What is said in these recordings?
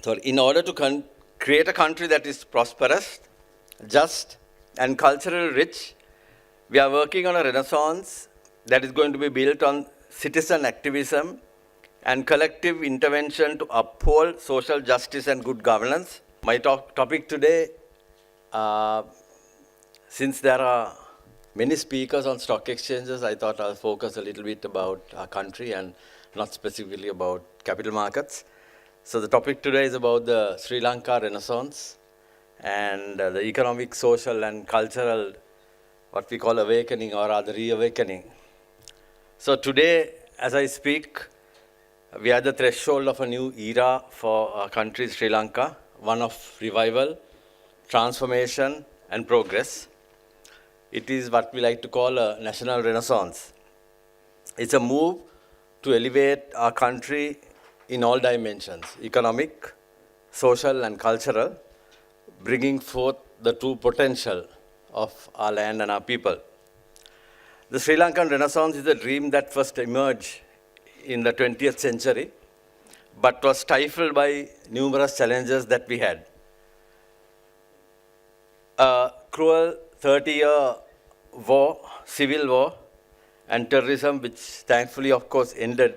So in order to create a country that is prosperous, just, and culturally rich, we are working on a renaissance that is going to be built on citizen activism and collective intervention to uphold social justice and good governance. My topic today, since there are many speakers on stock exchanges, I thought I'll focus a little bit about our country and not specifically about capital markets. So the topic today is about the Sri Lanka Renaissance and the economic, social, and cultural, what we call awakening, or rather reawakening. So today, as I speak, we are at the threshold of a new era for our country, Sri Lanka, one of revival, transformation, and progress. It is what we like to call a national renaissance. It's a move to elevate our country in all dimensions, economic, social, and cultural, bringing forth the true potential of our land and our people. The Sri Lankan Renaissance is a dream that first emerged in the 20th century, but was stifled by numerous challenges that we had. A cruel 30-year war, civil war, and terrorism, which thankfully, of course, ended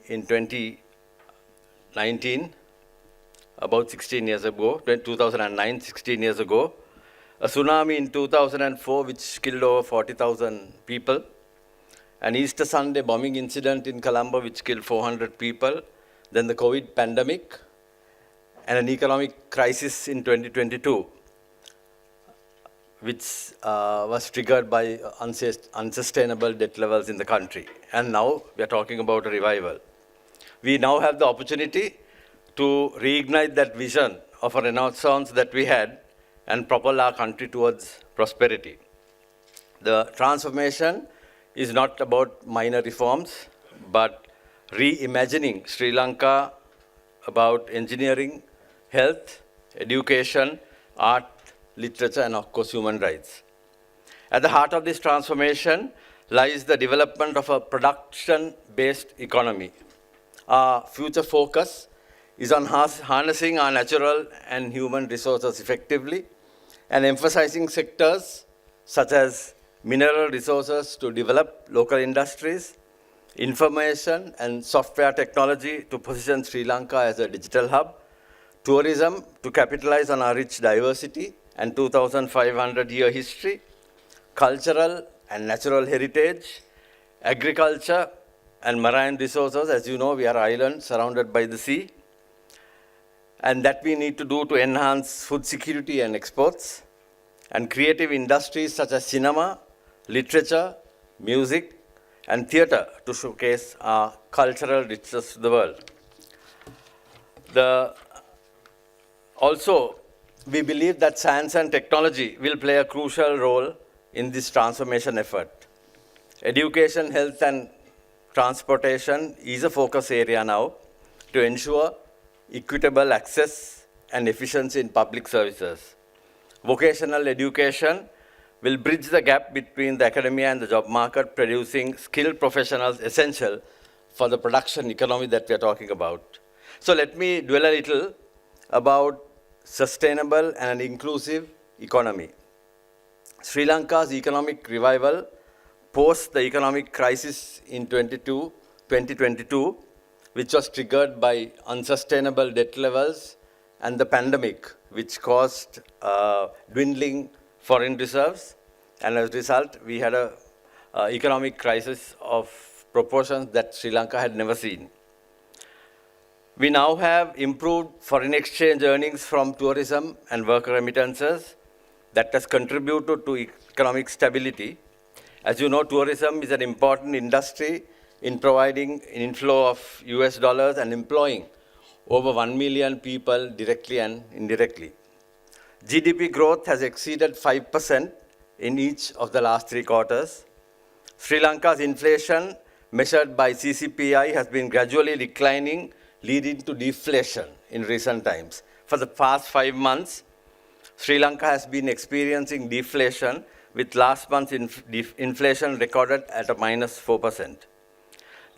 in 2019, about 16 years ago, 2009, 16 years ago. A tsunami in 2004, which killed over 40,000 people. An Easter Sunday bombing incident in Colombo, which killed 400 people. Then the COVID pandemic, and an economic crisis in 2022, which was triggered by unsustainable debt levels in the country. And now we are talking about a revival. We now have the opportunity to reignite that vision of a renaissance that we had and propel our country towards prosperity. The transformation is not about minor reforms, but reimagining Sri Lanka about engineering, health, education, art, literature, and of course human rights. At the heart of this transformation lies the development of a production-based economy. Our future focus is on harnessing our natural and human resources effectively and emphasizing sectors such as mineral resources to develop local industries, information and software technology to position Sri Lanka as a digital hub, tourism to capitalize on our rich diversity and 2,500-year history, cultural and natural heritage, agriculture and marine resources. As you know, we are islands surrounded by the sea, and that we need to do to enhance food security and exports, and creative industries such as cinema, literature, music, and theatre to showcase our cultural richness to the world. Also, we believe that science and technology will play a crucial role in this transformation effort. Education, health, and transportation is a focus area now to ensure equitable access and efficiency in public services. Vocational education will bridge the gap between the academia and the job market, producing skilled professionals essential for the production economy that we are talking about. So let me dwell a little about sustainable and inclusive economy. Sri Lanka's economic revival post the economic crisis in 2022, which was triggered by unsustainable debt levels and the pandemic, which caused dwindling foreign reserves. And as a result, we had an economic crisis of proportions that Sri Lanka had never seen. We now have improved foreign exchange earnings from tourism and worker remittances that has contributed to economic stability. As you know, tourism is an important industry in providing an inflow of US dollars and employing over 1 million people directly and indirectly. GDP growth has exceeded 5% in each of the last 3 quarters. Sri Lanka's inflation, measured by CCPI, has been gradually declining, leading to deflation in recent times. For the past 5 months, Sri Lanka has been experiencing deflation, with last month's inflation recorded at a -4%.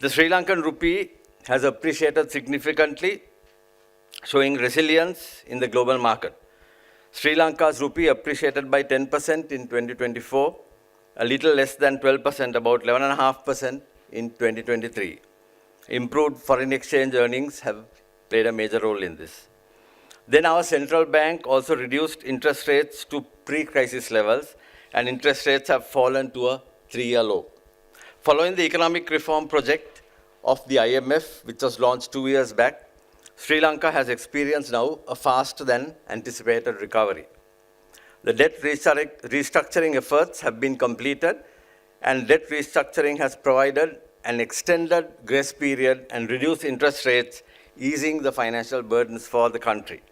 The Sri Lankan rupee has appreciated significantly showing resilience in the global market. Sri Lanka's rupee appreciated by 10% in 2024, a little less than 12%, about 11.5% in 2023. Improved foreign exchange earnings have played a major role in this. Then our central bank also reduced interest rates to pre-crisis levels, and interest rates have fallen to a 3-year low. Following the economic reform project of the IMF, which was launched 2 years back, Sri Lanka has experienced now a faster than anticipated recovery. The debt restructuring efforts have been completed, and debt restructuring has provided an extended grace period and reduced interest rates, easing the financial burdens for the country.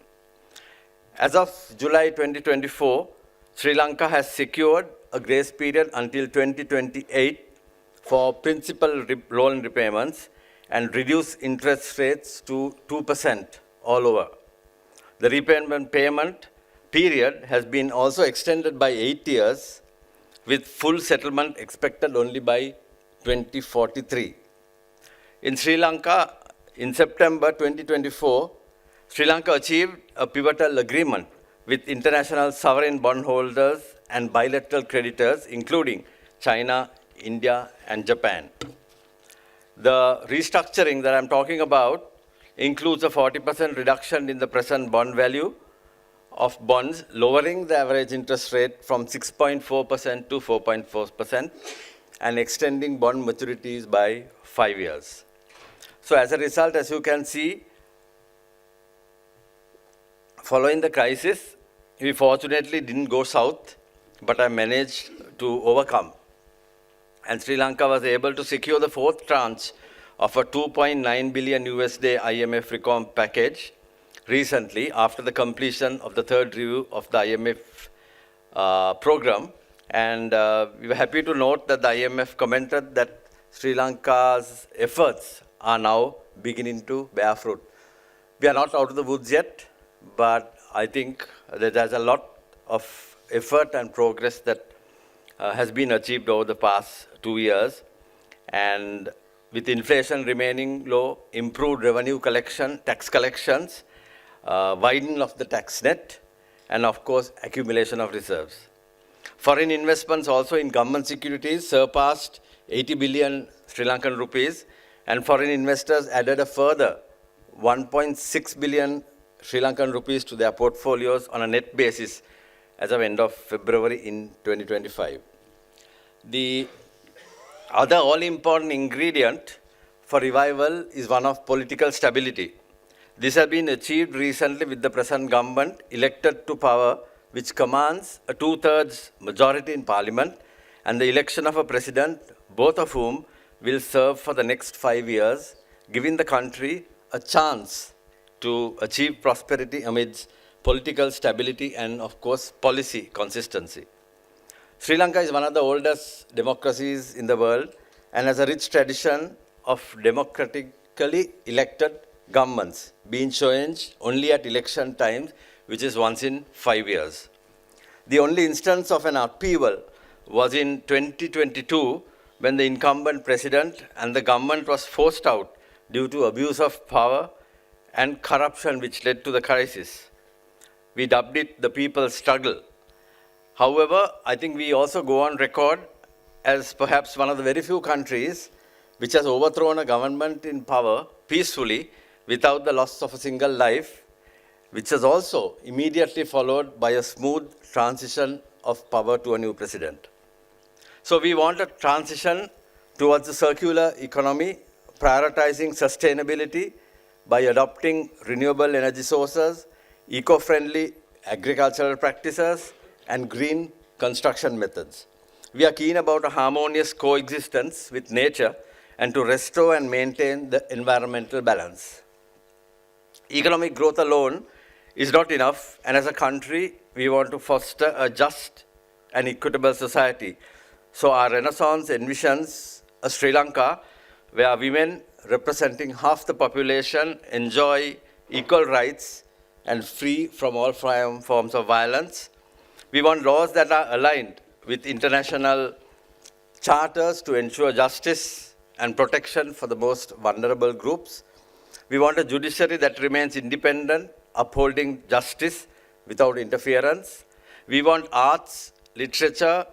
As of July 2024, Sri Lanka has secured a grace period until 2028 for principal loan repayments and reduced interest rates to 2% all over. The repayment payment period has been also extended by 8 years, with full settlement expected only by 2043. In Sri Lanka, in September 2024, Sri Lanka achieved a pivotal agreement with international sovereign bondholders and bilateral creditors, including China, India, and Japan. The restructuring that I'm talking about includes a 40% reduction in the present bond value of bonds, lowering the average interest rate from 6.4% to 4.4%, and extending bond maturities by 5 years. So as a result, as you can see, following the crisis, we fortunately didn't go south, but I managed to overcome. And Sri Lanka was able to secure the fourth tranche of a 2.9 billion USD IMF reform package recently after the completion of the third review of the IMF program. And we were happy to note that the IMF commented that Sri Lanka's efforts are now beginning to bear fruit. We are not out of the woods yet, but I think that there's a lot of effort and progress that has been achieved over the past 2 years. And with inflation remaining low, improved revenue collection, tax collections, widening of the tax net, and of course, accumulation of reserves. Foreign investments also in government securities surpassed 80 billion Sri Lankan rupees, and foreign investors added a further 1.6 billion Sri Lankan rupees to their portfolios on a net basis as of end of February in 2025. The other all-important ingredient for revival is one of political stability. This has been achieved recently with the present government elected to power, which commands a 2/3 majority in parliament, and the election of a president, both of whom will serve for the next 5 years, giving the country a chance to achieve prosperity amidst political stability and, of course, policy consistency. Sri Lanka is one of the oldest democracies in the world and has a rich tradition of democratically elected governments, being changed only at election times, which is once in 5 years. The only instance of an upheaval was in 2022, when the incumbent president and the government was forced out due to abuse of power and corruption, which led to the crisis. We dubbed it the people's struggle. However, I think we also go on record as perhaps one of the very few countries which has overthrown a government in power peacefully without the loss of a single life, which has also immediately followed by a smooth transition of power to a new president. So we want a transition towards a circular economy, prioritizing sustainability by adopting renewable energy sources, eco-friendly agricultural practices, and green construction methods. We are keen about a harmonious coexistence with nature and to restore and maintain the environmental balance. Economic growth alone is not enough, and as a country, we want to foster a just and equitable society. So our Renaissance envisions a Sri Lanka where women representing half the population enjoy equal rights and free from all forms of violence. We want laws that are aligned with international charters to ensure justice and protection for the most vulnerable groups. We want a judiciary that remains independent, upholding justice without interference. We want arts, literature,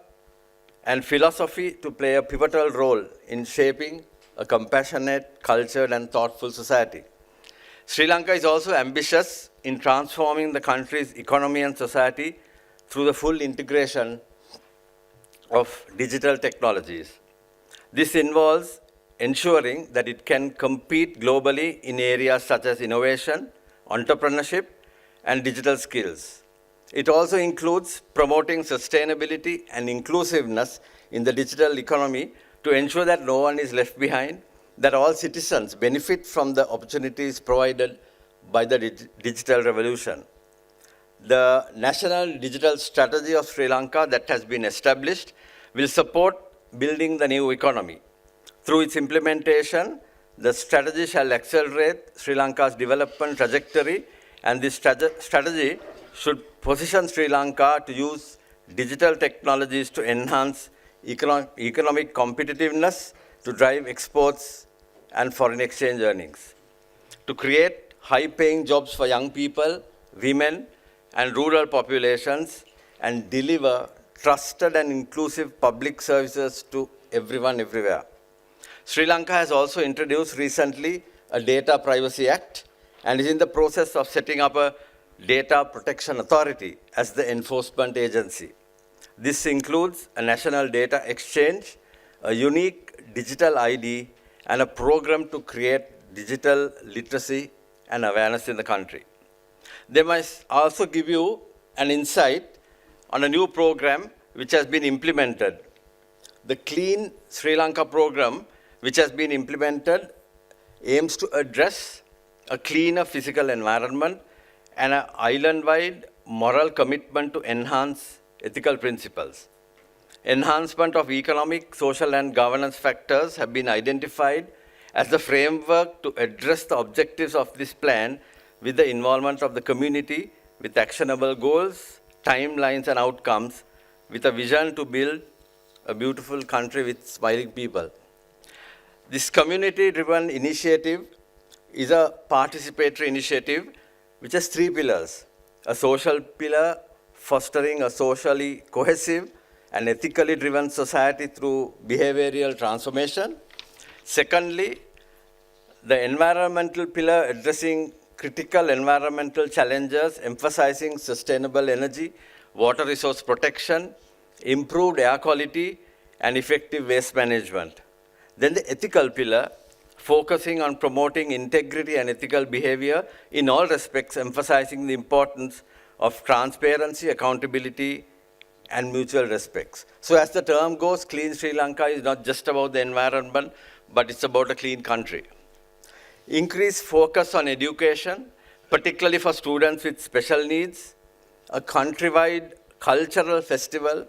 and philosophy to play a pivotal role in shaping a compassionate, cultured, and thoughtful society. Sri Lanka is also ambitious in transforming the country's economy and society through the full integration of digital technologies. This involves ensuring that it can compete globally in areas such as innovation, entrepreneurship, and digital skills. It also includes promoting sustainability and inclusiveness in the digital economy to ensure that no one is left behind, that all citizens benefit from the opportunities provided by the digital revolution. The National Digital Strategy of Sri Lanka that has been established will support building the new economy. Through its implementation, the strategy shall accelerate Sri Lanka's development trajectory, and this strategy should position Sri Lanka to use digital technologies to enhance economic competitiveness, to drive exports and foreign exchange earnings, to create high-paying jobs for young people, women, and rural populations, and deliver trusted and inclusive public services to everyone, everywhere. Sri Lanka has also introduced recently a Data Privacy Act and is in the process of setting up a Data Protection Authority as the enforcement agency. This includes a national data exchange, a unique digital ID, and a program to create digital literacy and awareness in the country. They must also give you an insight on a new program which has been implemented. The Clean Sri Lanka program, which has been implemented, aims to address a cleaner physical environment and an island-wide moral commitment to enhance ethical principles. Enhancement of economic, social, and governance factors have been identified as the framework to address the objectives of this plan with the involvement of the community, with actionable goals, timelines, and outcomes, with a vision to build a beautiful country with smiling people. This community-driven initiative is a participatory initiative which has three pillars: a social pillar, fostering a socially cohesive and ethically driven society through behavioral transformation. Secondly, the environmental pillar, addressing critical environmental challenges, emphasizing sustainable energy, water resource protection, improved air quality, and effective waste management. Then the ethical pillar, focusing on promoting integrity and ethical behavior in all respects, emphasizing the importance of transparency, accountability, and mutual respects. So as the term goes, Clean Sri Lanka is not just about the environment, but it's about a clean country. Increased focus on education, particularly for students with special needs, a countrywide cultural festival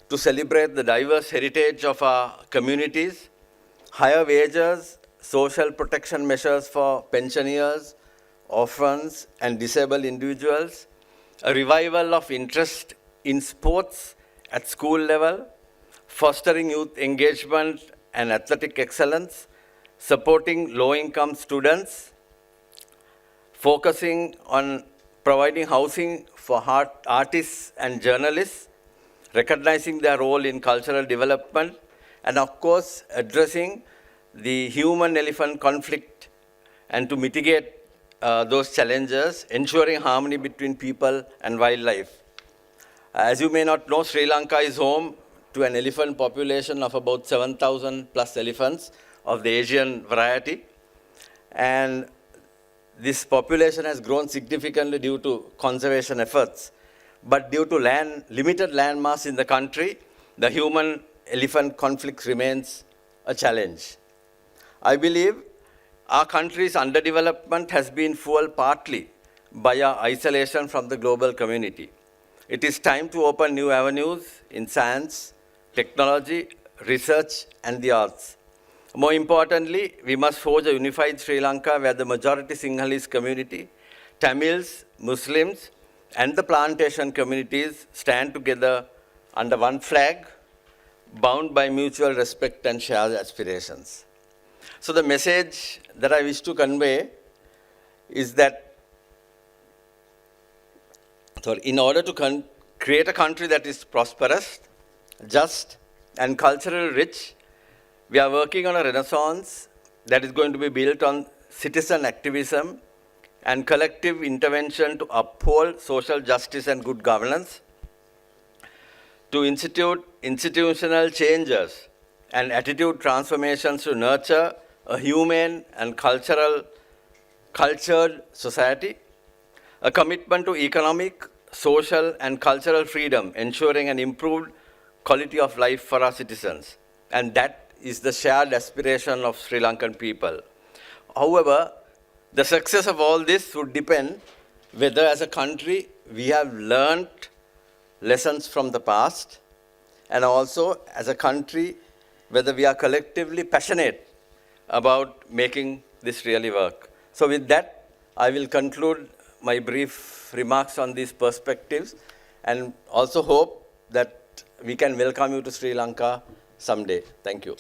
to celebrate the diverse heritage of our communities, higher wages, social protection measures for pensioners, orphans, and disabled individuals, a revival of interest in sports at school level, fostering youth engagement and athletic excellence, supporting low-income students, focusing on providing housing for artists and journalists, recognizing their role in cultural development, and of course, addressing the human-elephant conflict and to mitigate those challenges, ensuring harmony between people and wildlife. As you may not know, Sri Lanka is home to an elephant population of about 7,000 plus elephants of the Asian variety. And this population has grown significantly due to conservation efforts. But due to limited land mass in the country, the human-elephant conflict remains a challenge. I believe our country's underdevelopment has been fueled partly by our isolation from the global community. It is time to open new avenues in science, technology, research, and the arts. More importantly, we must forge a unified Sri Lanka where the majority Sinhalese community, Tamils, Muslims, and the plantation communities stand together under one flag, bound by mutual respect and shared aspirations. So the message that I wish to convey is that, in order to create a country that is prosperous, just, and culturally rich, we are working on a renaissance that is going to be built on citizen activism and collective intervention to uphold social justice and good governance, to institute institutional changes and attitude transformations to nurture a humane and cultured society, a commitment to economic, social, and cultural freedom, ensuring an improved quality of life for our citizens. And that is the shared aspiration of Sri Lankan people. However, the success of all this would depend whether as a country we have learned lessons from the past, and also as a country whether we are collectively passionate about making this really work. So with that, I will conclude my brief remarks on these perspectives and also hope that we can welcome you to Sri Lanka someday. Thank you.